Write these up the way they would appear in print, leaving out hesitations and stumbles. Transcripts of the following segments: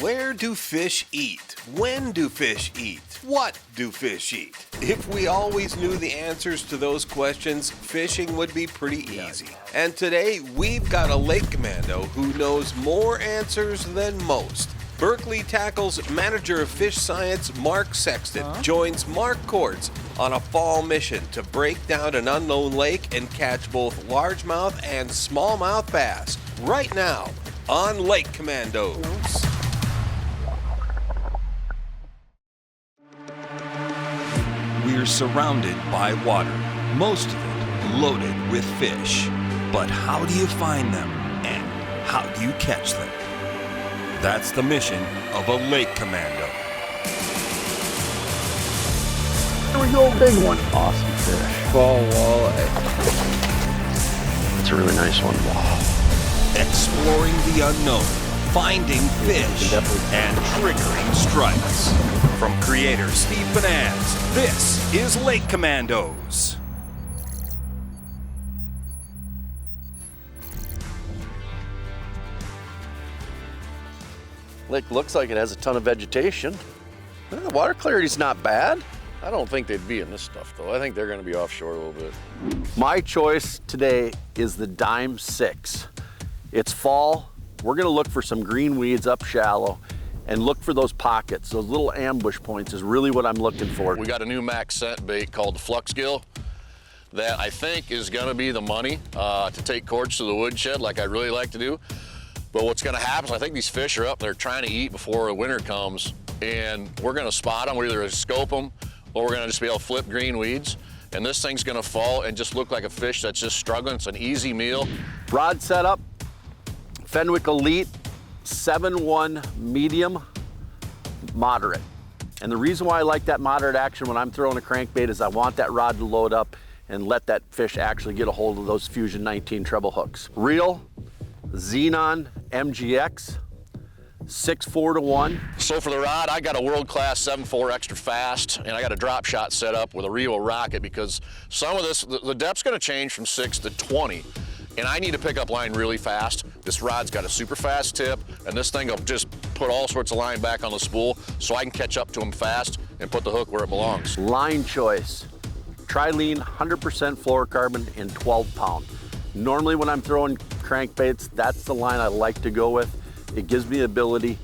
Where do fish eat? When do fish eat? What do fish eat? If we always knew the answers to those questions, fishing would be pretty easy. And today, we've got a lake commando who knows more answers than most. Berkley Tackle's Manager of Fish Science, Mark Sexton, joins Mark Courts on a fall mission to break down an unknown lake and catch both largemouth and smallmouth bass right now on Lake Commandos. We're surrounded by water, most of it loaded with fish. But how do you find them and how do you catch them? That's the mission of a lake commando. There we go, big one. Awesome fish. Fall walleye. That's a really nice one. Wow. Exploring the unknown, finding fish, and triggering strikes. From creator Steve Banaz, this is Lake Commandos. Lake looks like it has a ton of vegetation. The water clarity's not bad. I don't think they'd be in this stuff though. I think they're gonna be offshore a little bit. My choice today is the Dime 6. It's fall. We're gonna look for some green weeds up shallow and look for those pockets. Those little ambush points is really what I'm looking for. We got a new max scent bait called the Flux Gill that I think is gonna be the money to take courts to the woodshed like I'd really like to do. But what's gonna happen is I think these fish are up there trying to eat before winter comes, and we're gonna spot them. We're either gonna scope them or we're gonna just be able to flip green weeds. And this thing's gonna fall and just look like a fish that's just struggling. It's an easy meal. Rod setup, Fenwick Elite, 7-1 medium, moderate. And the reason why I like that moderate action when I'm throwing a crankbait is I want that rod to load up and let that fish actually get a hold of those Fusion 19 treble hooks. Reel, Xenon MGX, 6-4-1. So for the rod, I got a world-class 7.4 extra fast, and I got a drop shot set up with a Rio rocket because some of this, the depth's gonna change from 6 to 20. And I need to pick up line really fast. This rod's got a super fast tip, and this thing will just put all sorts of line back on the spool so I can catch up to them fast and put the hook where it belongs. Line choice, Trilene 100% fluorocarbon in 12 pound. Normally when I'm throwing crankbaits, that's the line I like to go with. It gives me the ability,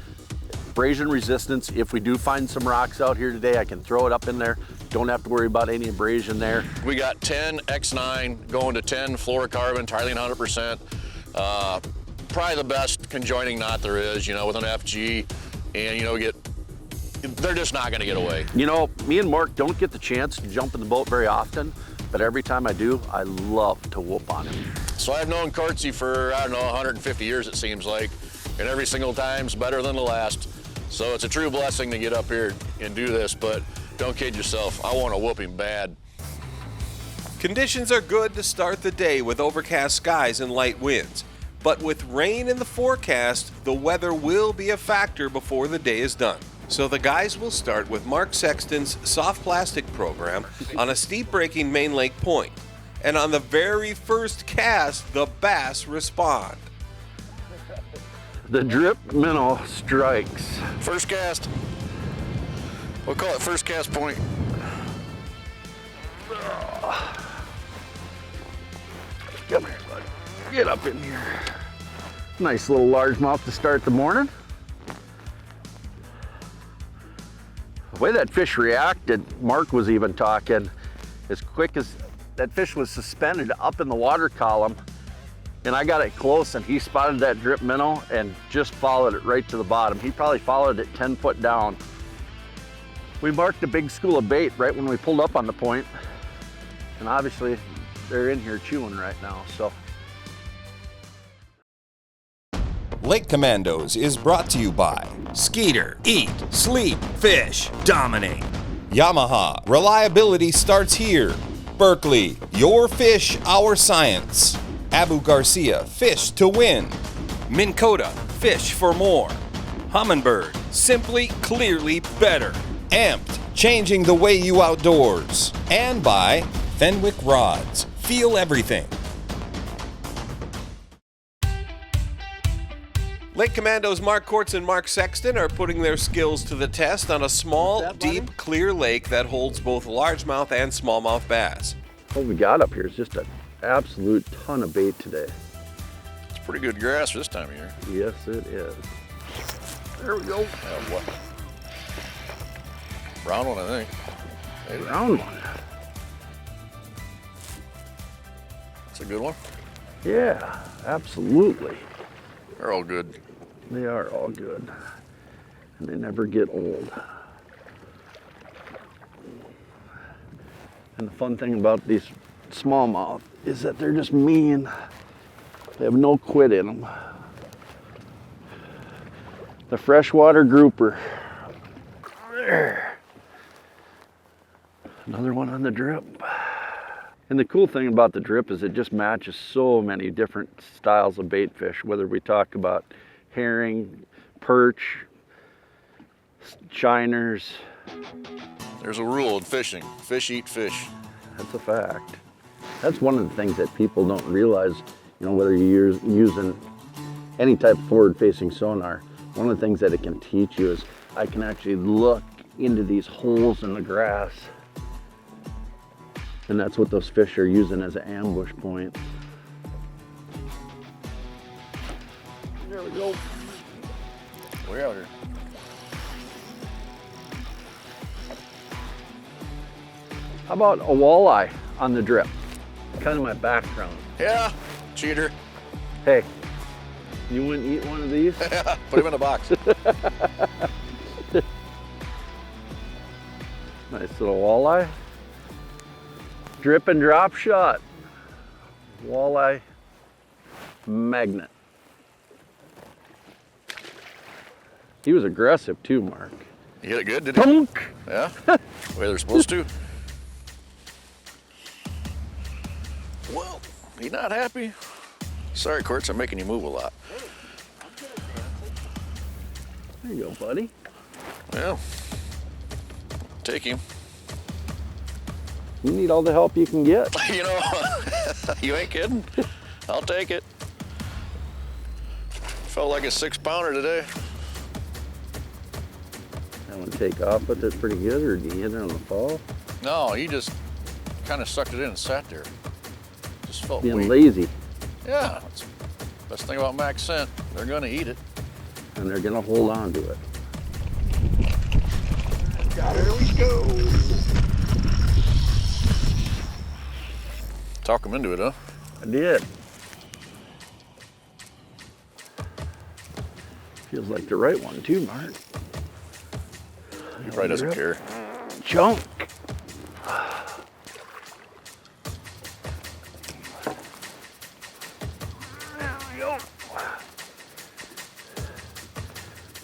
abrasion resistance. If we do find some rocks out here today, I can throw it up in there. Don't have to worry about any abrasion there. We got 10 X9 going to 10 fluorocarbon, Trilene 100%. Probably the best conjoining knot there is, you know, with an FG, and you know, they're just not gonna get away. You know, me and Mark don't get the chance to jump in the boat very often, but every time I do, I love to whoop on him. So I've known Courtsy for, I don't know, 150 years it seems like, and every single time's better than the last. So it's a true blessing to get up here and do this, but don't kid yourself, I want to whoop him bad. Conditions are good to start the day with overcast skies and light winds. But with rain in the forecast, the weather will be a factor before the day is done. So the guys will start with Mark Sexton's soft plastic program on a steep breaking main lake point. And on the very first cast, the bass respond. The drip minnow strikes. First cast. We'll call it first cast point. Come here, bud. Get up in here. Nice little largemouth to start the morning. The way that fish reacted, Mark was even talking, as quick as that fish was suspended up in the water column, and I got it close and he spotted that drip minnow and just followed it right to the bottom. He probably followed it 10 foot down. We marked a big school of bait right when we pulled up on the point, and obviously they're in here chewing right now, so. Lake Commandos is brought to you by Skeeter. Eat, sleep, fish, dominate. Yamaha. Reliability starts here. Berkley. Your fish, our science. Abu Garcia. Fish to win. Minn Kota. Fish for more. Humminbird. Simply, clearly better. Amped. Changing the way you outdoors. And by Fenwick Rods. Feel everything. Lake Commandos Mark Kortz and Mark Sexton are putting their skills to the test on a small, deep, clear lake that holds both largemouth and smallmouth bass. What we got up here is just an absolute ton of bait today. It's pretty good grass for this time of year. Yes, it is. There we go. What? Brown one, I think. Maybe. Round one. That's a good one. Yeah, absolutely. They're all good. They are all good. And they never get old. And the fun thing about these smallmouth is that they're just mean. They have no quit in them. The freshwater grouper. There. Another one on the drip. And the cool thing about the drip is it just matches so many different styles of bait fish, whether we talk about herring, perch, shiners. There's a rule in fishing. Fish eat fish. That's a fact. That's one of the things that people don't realize, you know, whether you're using any type of forward-facing sonar, one of the things that it can teach you is I can actually look into these holes in the grass. And that's what those fish are using as an ambush point. There we go. Way out here. How about a walleye on the drip? Kind of my background. Yeah, cheater. Hey, you wouldn't eat one of these? Put him in a box. Nice little walleye. Drip and drop shot. Walleye magnet. He was aggressive too, Mark. You hit it good, did he? Dunk! Yeah, the way they're supposed to. Well, he not happy. Sorry, Kortz, I'm making you move a lot. There you go, buddy. Well, take him. You need all the help you can get. You know, you ain't kidding. I'll take it. Felt like a 6-pounder today. That one take off with it pretty good, or do you hit it on the fall? No, he just kind of sucked it in and sat there. Just felt Being weak. lazy, Yeah, that's the best thing about max scent. They're gonna eat it. and they're gonna hold on to it. There we go. Talk him into it, huh? I did. Feels like the right one too, Mark. He probably doesn't care. Junk.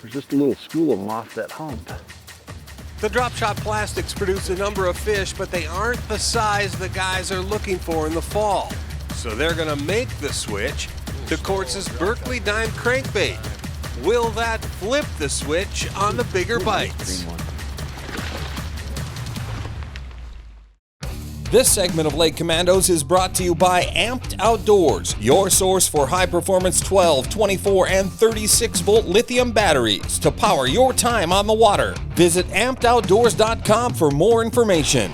There's just a little school of them off that hump. The drop shot plastics produce a number of fish, but they aren't the size the guys are looking for in the fall. So they're gonna make the switch to Kortz's Berkley dime crankbait. Will that flip the switch on the bigger bites? This segment of Lake Commandos is brought to you by Amped Outdoors, your source for high-performance 12, 24, and 36-volt lithium batteries to power your time on the water. Visit ampedoutdoors.com for more information.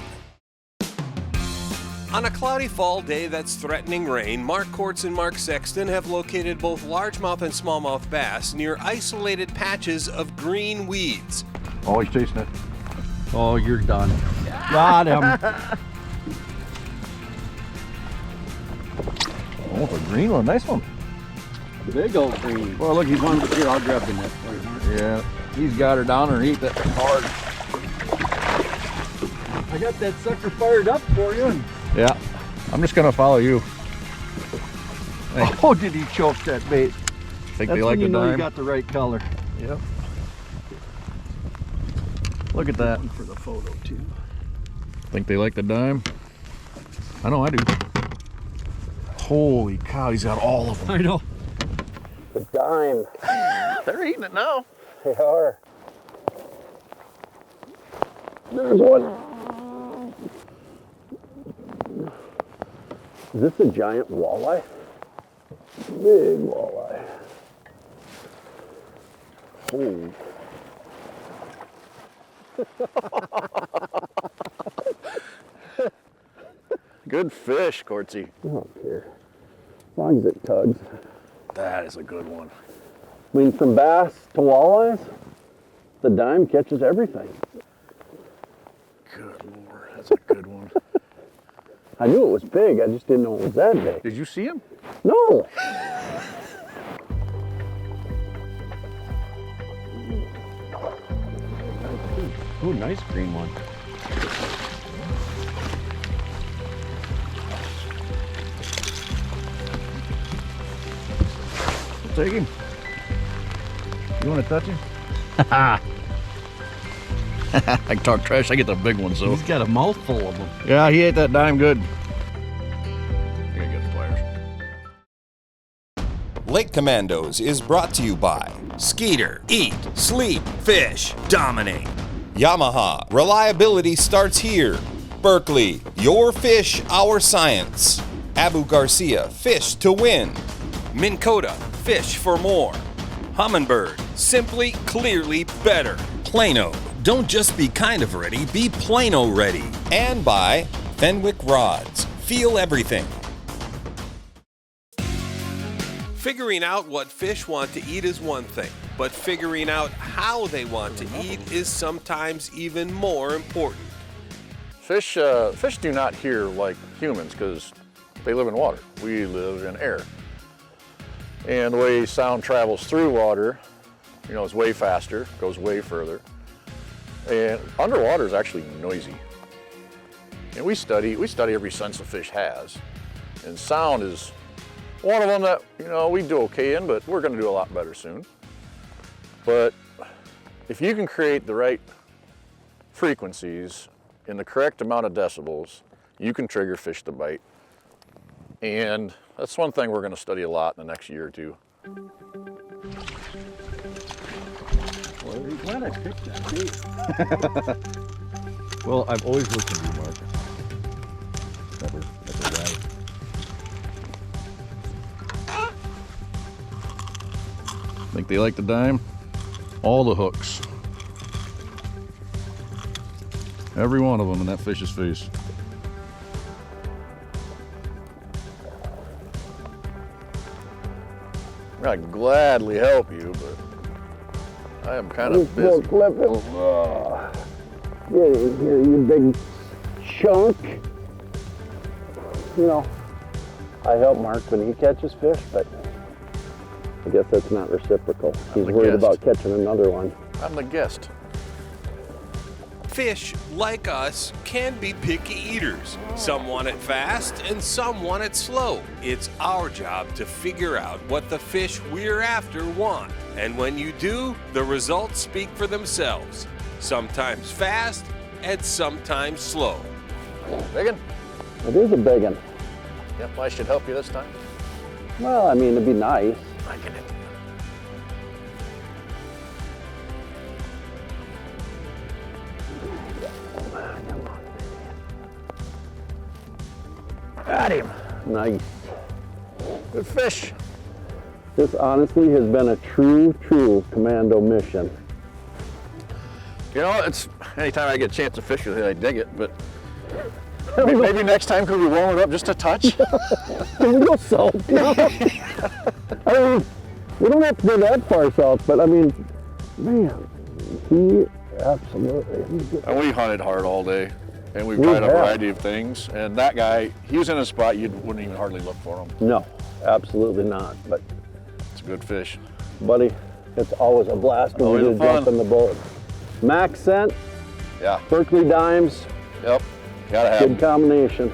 On a cloudy fall day that's threatening rain, Mark Kortz and Mark Sexton have located both largemouth and smallmouth bass near isolated patches of green weeds. Oh, he's chasing it. Oh, you're done. Got him. Oh, a green one. Nice one. Big old green. Well, look, he's One, one. here, I'll grab the net for you, Mark. Yeah, he's got her down underneath it hard. I got that sucker fired up for you. Yeah, I'm just gonna follow you. Hey. Oh, did he choke that bait? Think That's they like when you the know you dime? got the right color. Yep. Look at that. For the photo too. Think they like the dime? I know I do. Holy cow, he's got all of them. I know. The dime. They're eating it now. They are. There's one. Is this a giant walleye? Big walleye. Oh. Good fish, Cortsy. I don't care. As long as it tugs. That is a good one. I mean, from bass to walleyes, the dime catches everything. Good Lord, that's a good one. I knew it was big, I just didn't know it was that big. Did you see him? No! Ooh, nice green one. Take him. You want to touch him? I can talk trash. I get the big ones, though. He's got a mouthful of them. Yeah, he ate that dime good. I gotta get the pliers. Lake Commandos is brought to you by Skeeter. Eat, sleep, fish, dominate. Yamaha. Reliability starts here. Berkley. Your fish, our science. Abu Garcia. Fish to win. Minn Kota. Fish for more. Humminbird. Simply, clearly better. Plano. Don't just be kind of ready, be Plano ready. And by Fenwick Rods. Feel everything. Figuring out what fish want to eat is one thing, but figuring out how they want to eat is sometimes even more important. Fish do not hear like humans because they live in water. We live in air. And the way sound travels through water, you know, is way faster, goes way further. And underwater is actually noisy. And we study every sense a fish has. And sound is one of them that, you know, we do okay in, but we're gonna do a lot better soon. But if you can create the right frequencies in the correct amount of decibels, you can trigger fish to bite. And that's one thing we're gonna study a lot in the next year or two. Well, I'm glad I picked that bait. Well, I've always listened to you, Mark. Never right. Think they like the dime? All the hooks. Every one of them in that fish's face. I'd gladly help you, but I am kind of busy. Flip it. Get in here, you big chunk. You know, I help Mark when he catches fish, but I guess that's not reciprocal. He's the worried guest. about catching another one. I'm the guest. Fish, like us, can be picky eaters. Some want it fast and some want it slow. It's our job to figure out what the fish we're after want. And when you do, the results speak for themselves. Sometimes fast and sometimes slow. Big one? It is a big one. Yep, I should help you this time. Well, I mean, it'd be nice. I get it. Got him. Nice. Good fish. This honestly has been a true commando mission. You know, it's anytime I get a chance to fish with it, I dig it, but maybe next time could we warm it up just a touch? A little salt. No. I mean, we don't have to go that far south, but I mean, man, he absolutely. And we hunted hard all day, and we We tried a have. variety of things. And that guy, he was in a spot you wouldn't even hardly look for him. No, absolutely not. But It's a good fish. buddy, it's always a blast when Always we a get to jump fun. in the boat. Max scent, Yeah. Berkley dimes, Yep. Gotta have good him. combination.